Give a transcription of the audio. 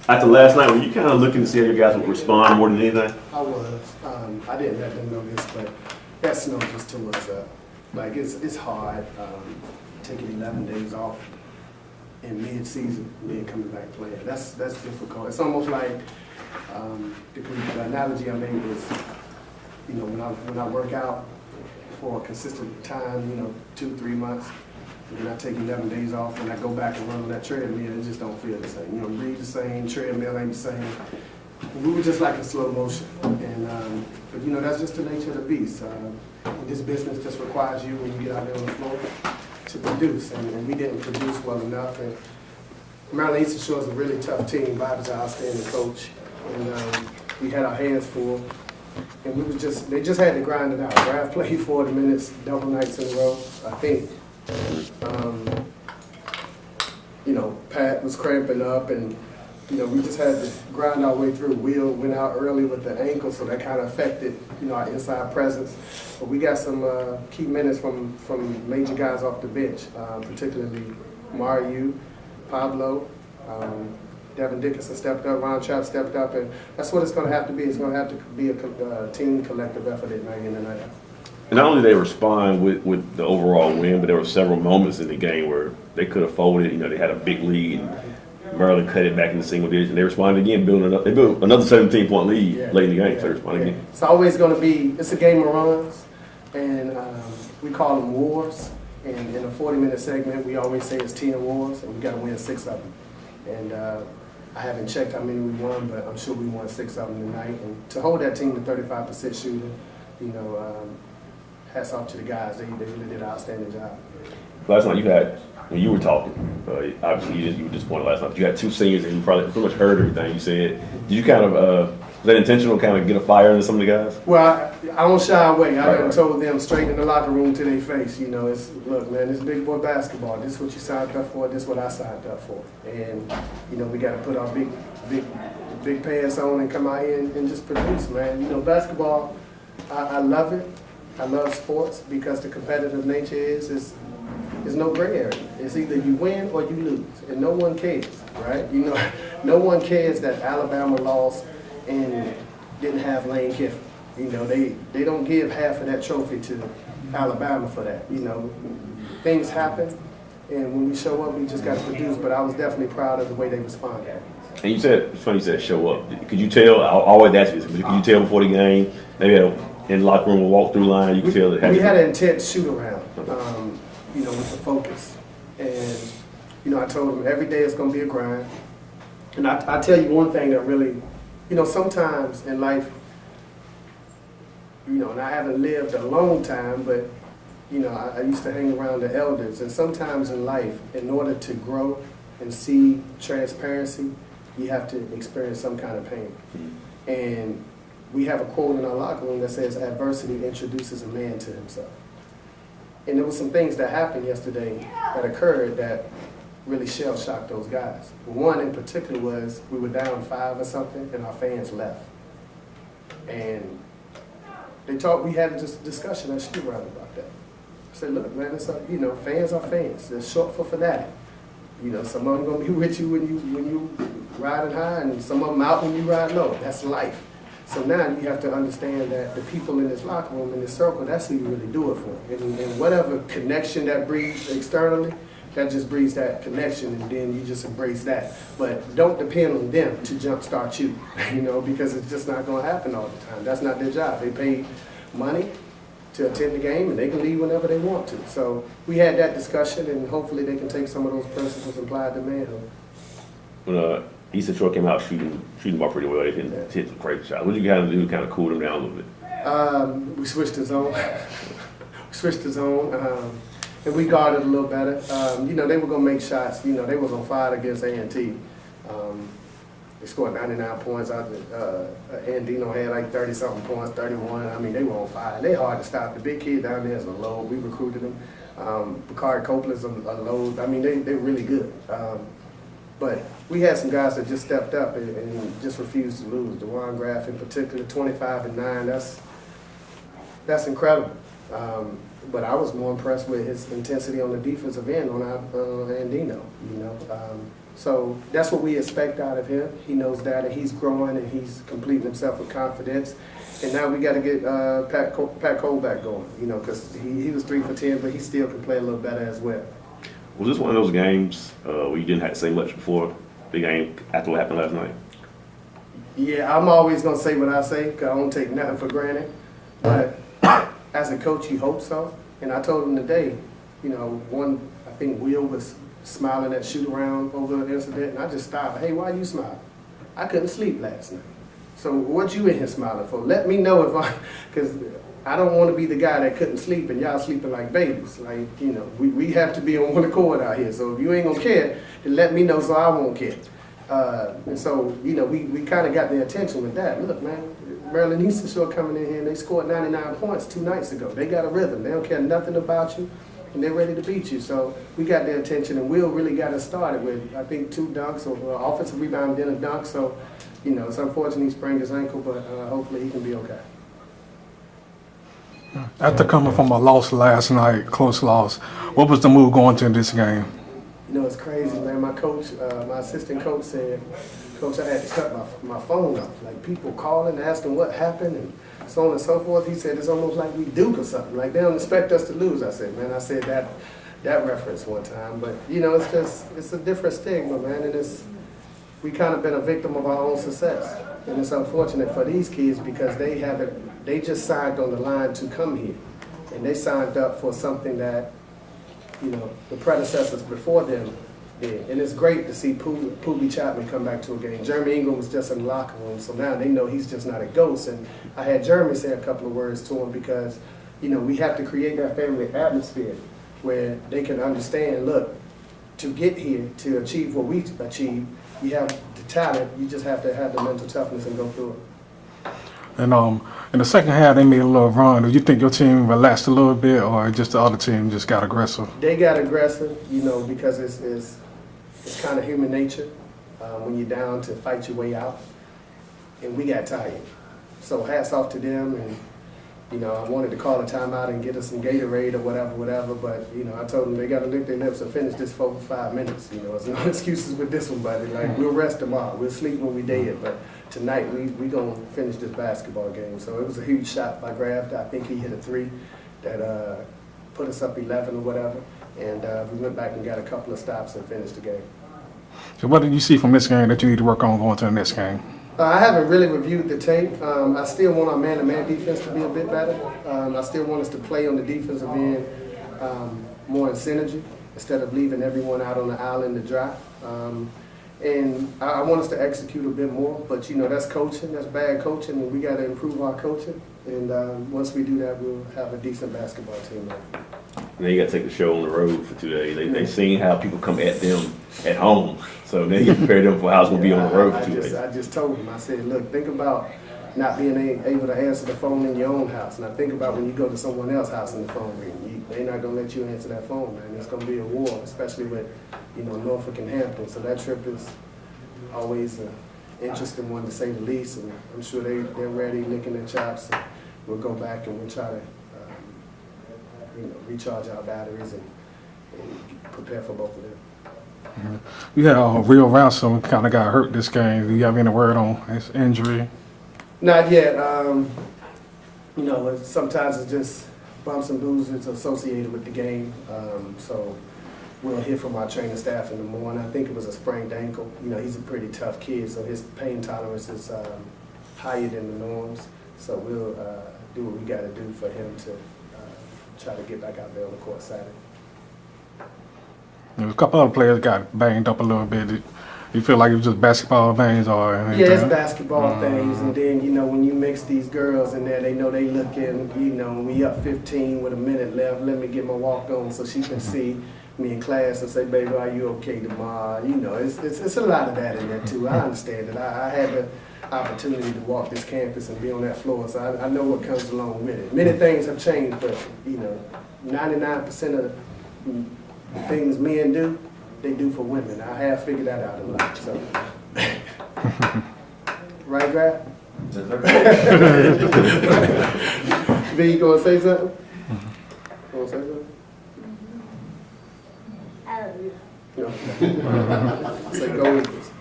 After last night, were you kind of looking to see how your guys would respond more than anything? I was. I didn't let them know this, but that snow just tore us up. Like, it's hard taking 11 days off in mid-season, then coming back playing. That's difficult. It's almost like the analogy I made was, you know, when I work out for a consistent time, 2-3 months, and then I take 11 days off, and I go back and run on that treadmill, it just don't feel the same. Breathe the same, treadmill ain't the same. We were just like in slow motion, and but that's just the nature of the beast. This business just requires you when you get out there on the floor to produce, and we didn't produce well enough. And Maryland EastShore is a really tough team. Bob's an outstanding coach, and we had our hands full, and they just had to grind it out. Brad played 40 minutes, double nights in a row, I think. Pat was cramping up, and we just had to grind our way through. Will went out early with the ankle, so that kind of affected our inside presence. But we got some key minutes from major guys off the bench, particularly Mario, Pablo, Devin Dickinson stepped up, Ron Trapp stepped up, and that's what it's going to have to be. It's going to have to be a team collective effort at night in and night out. And not only did they respond with the overall win, but there were several moments in the game where they could have folded. They had a big lead, and Maryland cut it back into single digits, and they responded again, they built another 17-point lead late in the game, so they responded again. It's always going to be, it's a game of runs, and we call them wars. And in a 40-minute segment, we always say it's 10 wars, and we got to win 6 of them. And I haven't checked how many we won, but I'm sure we won 6 of them tonight. And to hold that team to 35% shooting, hats off to the guys. They really did an outstanding job. Last night when you were talking, obviously you were disappointed last night, but you had 2 seniors and you probably pretty much heard everything you said. Did you kind of, was that intentional, kind of get a fire into some of the guys? Well, I don't shy away. I done told them straight in the locker room to their face, look, man, this big boy basketball. This is what you signed up for. This is what I signed up for. And, we got to put our big pants on and come out here and just produce, man. Basketball, I love it. I love sports because the competitive nature is no gray area. It's either you win or you lose, and no one cares, right? No one cares that Alabama lost and didn't have Lane Kiffin. They don't give half of that trophy to Alabama for that. Things happen, and when we show up, we just got to produce. But I was definitely proud of the way they responded. And you said, it's funny you said show up. Could you tell, I always ask you this, but could you tell before the game, maybe in the locker room, a walk-through line, you could tell that? We had an intense shoot-around, with the focus. And, I told them every day it's going to be a grind. And I tell you one thing that really, sometimes in life, and I haven't lived a long time, but, I used to hang around the elders. And sometimes in life, in order to grow and see transparency, you have to experience some kind of pain. Mm-hmm. And we have a quote in our locker room that says, adversity introduces a man to himself. And there were some things that happened yesterday that occurred that really shell-shocked those guys. One in particular was we were down 5 or something, and our fans left. And we had a discussion at shoot-around about that. I said, look, man, it's fans are fans. They're short for fanatic. Some of them going to be with you when you riding high, and some of them out when you ride low. That's life. So now you have to understand that the people in this locker room, in this circle, that's who you really do it for. And whatever connection that breeds externally, that just breeds that connection, and then you just embrace that. But don't depend on them to jumpstart you, because it's just not going to happen all the time. That's not their job. They pay money to attend the game, and they can leave whenever they want to. So we had that discussion, and hopefully they can take some of those principles and apply it to manhood. When EastShore came out shooting the ball pretty well, they hit some crazy shots. What did you kind of do to kind of cool them down a little bit? We switched the zone. And we guarded a little better. They were going to make shots. They was on fire against A&T. They scored 99 points. Andino had like 30-something points, 31. I mean, they were on fire. They hard to stop. The big kid down there is a load. We recruited him. Picard Copeland's a load. I mean, they're really good. But we had some guys that just stepped up and just refused to lose. DeJuan Graff in particular, 25-9. That's incredible. But I was more impressed with his intensity on the defensive end on Andino. So that's what we expect out of him. He knows that, and he's growing, and he's completing himself with confidence. And now we got to get Pat Cole back going, you know, because he was 3 for 10, but he still can play a little better as well. Was this one of those games where you didn't have to say much before the game after what happened last night? Yeah, I'm always going to say what I say because I don't take nothing for granted. But as a coach, you hope so. And I told him today, you know, I think Will was smiling at shoot around over an incident, and I just stopped. Hey, why you smiling? I couldn't sleep last night. So what you in here smiling for? Let me know because I don't want to be the guy that couldn't sleep and y'all sleeping like babies. Like, you know, we have to be on one accord out here. So if you ain't gonna care, then let me know so I won't care. And so, you know, we kind of got their attention with that. Look, man, Maryland EastShore coming in here and they scored 99 points 2 nights ago. They got a rhythm. They don't care nothing about you, and they're ready to beat you. So we got their attention, and Will really got us started with, I think, 2 dunks, or offensive rebound, then a dunk. So, you know, it's unfortunate he sprained his ankle, but hopefully he can be okay. After coming from a loss last night, close loss, what was the move going to this game? You know, it's crazy, man. My coach, my assistant coach said, Coach, I had to cut my phone off. Like, people calling, asking what happened, and so on and so forth. He said, it's almost like we Duke or something. Like, they don't expect us to lose. I said, man, I said that reference one time. But, you know, it's a different stigma, man. And we kind of been a victim of our own success. And it's unfortunate for these kids because they just signed on the line to come here. And they signed up for something that, you know, the predecessors before them did. And it's great to see Poobie Chapman come back to a game. Jeremy Ingram was just in the locker room, so now they know he's just not a ghost. And I had Jeremy say a couple of words to him because, you know, we have to create that family atmosphere where they can understand, look, to get here, to achieve what we achieved, you have the talent, you just have to have the mental toughness and go through it. And in the second half, they made a little run. Do you think your team relaxed a little bit, or just the other team just got aggressive? They got aggressive, you know, because it's kind of human nature when you're down to fight your way out. And we got tired. So hats off to them. And, you know, I wanted to call a timeout and get us some Gatorade or whatever. But, you know, I told them they got to lick their lips and finish this 4 or 5 minutes. You know, there's no excuses with this one, buddy. Like, we'll rest tomorrow. We'll sleep when we dead. But tonight, we going to finish this basketball game. So it was a huge shot by Graft. I think he hit a 3 that put us up 11 or whatever. And we went back and got a couple of stops and finished the game. So what did you see from this game that you need to work on going to the next game? I haven't really reviewed the tape. I still want our man-to-man defense to be a bit better. I still want us to play on the defensive end more in synergy instead of leaving everyone out on the island to dry. And I want us to execute a bit more, but you know, that's coaching, that's bad coaching, and we got to improve our coaching. And once we do that, we'll have a decent basketball team. And then you got to take the show on the road for 2 days. They seen how people come at them at home, so then you prepare them for how it's going to be on the road for 2 days. I just told them, I said, look, think about not being able to answer the phone in your own house. Now think about when you go to someone else's house and the phone rings. They're not going to let you answer that phone, man. It's going to be a war, especially with, you know, Norfolk and Hampton. So that trip is always an interesting one, to say the least. And I'm sure they're ready, licking their chops. And we'll go back and we'll try to, you know, recharge our batteries and prepare for both of them. Mm-hmm. You had Real Ransom kind of got hurt this game. Do you have any word on his injury? Not yet. You know, sometimes it's just bumps and bruises associated with the game. So we'll hear from our training staff in the morning. I think it was a sprained ankle. You know, he's a pretty tough kid, so his pain tolerance is higher than the norms. So we'll do what we got to do for him to try to get back out there on the court Saturday. There was a couple other players got banged up a little bit. Do you feel like it was just basketball things or anything? Yeah, it's basketball things, and then, you know, when you mix these girls in there, they know they looking, you know, when we up 15 with a minute left, let me get my walk on so she can see me in class and say, baby, are you okay tomorrow? You know, it's a lot of that in there too. I understand it. I had the opportunity to walk this campus and be on that floor, so I know what comes along with it. Many things have changed, but, you know, 99% of the things men do, they do for women. I have figured that out in life. So, right, Grab? V, you gonna say something?